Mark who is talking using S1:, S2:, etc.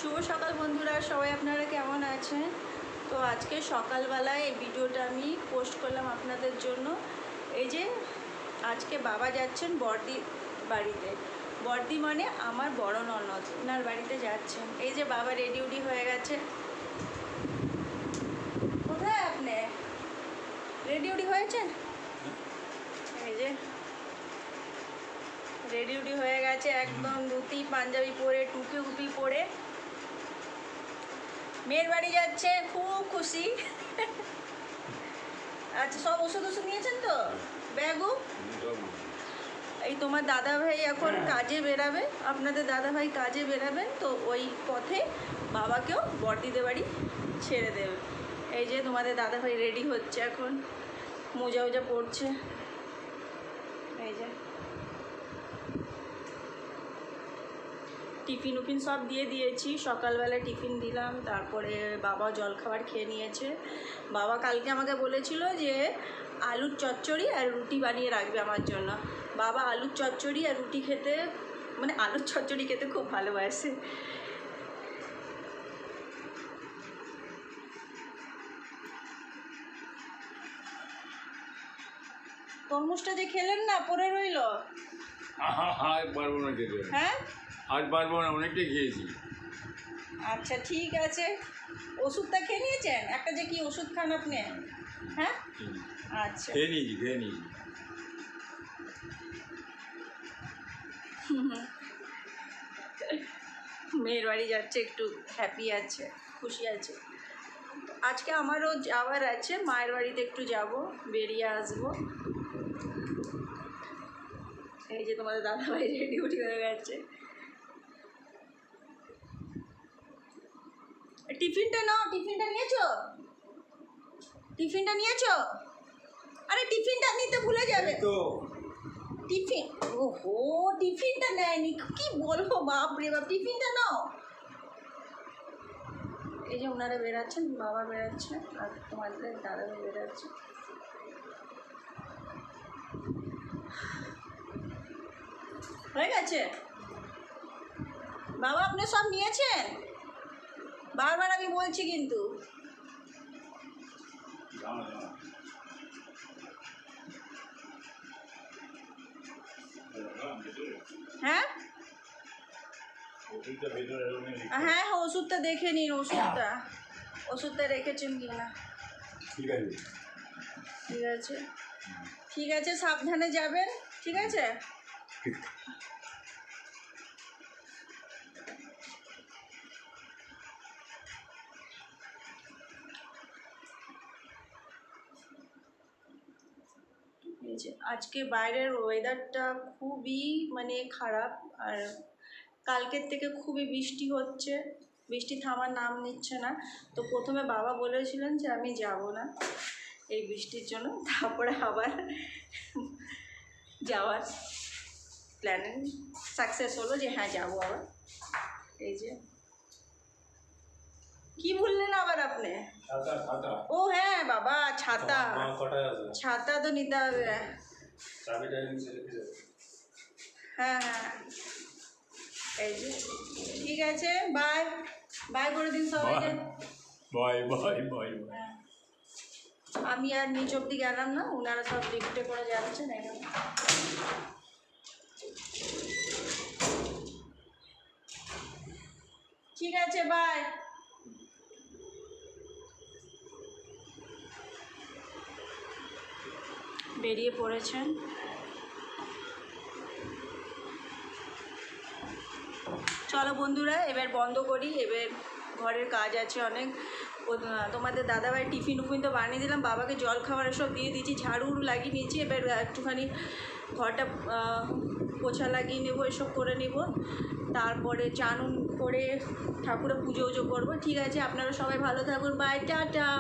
S1: শুভ সকাল বন্ধুরা, সবাই আপনারা কেমন আছেন? তো আজকে সকালবেলায় এই ভিডিওটা আমি পোস্ট করলাম আপনাদের জন্য। এই যে আজকে বাবা যাচ্ছেন বড়দি বাড়িতে। বড়দি মানে আমার বড় ননদ, ওনার বাড়িতে যাচ্ছেন। এই যে বাবা রেডি হয়ে গেছে। কোথায় আপনি? রেডি হয়েছেন? এই যে রেডি হয়ে গেছে, একদম ধুতি পাঞ্জাবি পরে, টুপি পরে মেয়ের বাড়ি যাচ্ছে, খুব খুশি। আচ্ছা, সব ওষুধ নিয়েছেন তো? ব্যাগও এই তোমার দাদা ভাই এখন কাজে বেরাবে, আপনাদের দাদা ভাই কাজে বেরাবেন, তো ওই পথে বাবাকেও বড়দিদের বাড়ি ছেড়ে দেবে। এই যে তোমাদের দাদা ভাই রেডি হচ্ছে, এখন মোজা পড়ছে। এই যে টিফিন সব দিয়ে দিয়েছি, সকালবেলা টিফিন দিলাম, তারপরে বাবা জলখাবার খেয়ে নিয়েছে। বাবা কালকে আমাকে বলেছিল যে আলুর চচ্চড়ি আর রুটি বানিয়ে রাখবে আমার জন্য। বাবা আলুর চচ্চড়ি আর রুটি খেতে, মানে আলুর চচ্চড়ি খেতে খুব ভালোবাসে। তরমুজটা যে খেলেন না, পড়ে রইল।
S2: আজ পারবো না খেতে।
S1: হ্যাঁ,
S2: আজ পারবো না, অনেকটাই খেয়েছি।
S1: আচ্ছা ঠিক আছে, ওষুধটা খেয়ে নিয়েছেন? একটা যে কি ওষুধ খান আপনি? হ্যাঁ আচ্ছা,
S2: খেয়ে নিয়েছি।
S1: মেয়ের বাড়ি যাচ্ছে, একটু হ্যাপি আছে, খুশি আছে। আজকে আমারও যাওয়ার আছে, মায়ের বাড়িতে একটু যাব, বেরিয়ে আসবো। এই যে তোমাদের দাদাভাই রেডি হয়ে গেছে। টিফিনটা নাও, টিফিনটা নিয়েছো? আরে টিফিনটা নিতে ভুলে যাবে
S2: তো।
S1: টিফিন, ওহো টিফিনটা নেয়নি, কি বলবো, বাপরে বাপ, টিফিনটা নাও। এই যে ওনারা বেরাচ্ছেন, বাবা বেরাচ্ছে আর তোমাদের দাদাভাই বেরাচ্ছে। হয়ে গেছে বাবা, আপনি সব নিয়েছেন? বারবার আমি বলছি কিন্তু। হ্যাঁ হ্যাঁ, ওষুধটা দেখে নিন, ওষুধটা রেখেছেন কি না। ঠিক আছে, সাবধানে যাবেন, ঠিক আছে? আজকে বাইরের ওয়েদারটা খুবই মানে খারাপ, আর কালকের থেকে খুবই বৃষ্টি হচ্ছে, বৃষ্টি থামার নাম নিচ্ছে না। তো প্রথমে বাবা বলেছিলেন যে আমি যাব না এই বৃষ্টির জন্য, তারপরে আবার যাওয়ার প্ল্যানিং সাকসেস হলো যে হ্যাঁ যাবো আবার। এই যে কি বললেন আবার আপনি? ও হ্যাঁ বাবা, ছাতা তো নিতে হবে। হ্যাঁ, এই যে ঠিক আছে, বাই করে দিন সবাইকে।
S2: বাই।
S1: আমি আর নিচ অব্দি গেলাম না, ওনারা সব লিফটে করে যাচ্ছেন। এখানে ঠিক আছে, বাই। বেরিয়ে পড়েছেন। চলো বন্ধুরা, এবার বন্ধ করি, এবার ঘরের কাজ আছে অনেক। তোমাদের দাদাভাই টিফিন তো বানিয়ে দিলাম, বাবাকে জল খাবার এসব দিয়ে দিয়েছি, ঝাড়ু লাগিয়ে নিয়েছি। এবার একটুখানি ঘরটা পোছা লাগিয়ে নেবো, এসব করে নেব, তারপরে চানুন করে ঠাকুরের পুজো করবো। ঠিক আছে, আপনারা সবাই ভালো থাকুন, বাই, টাটা।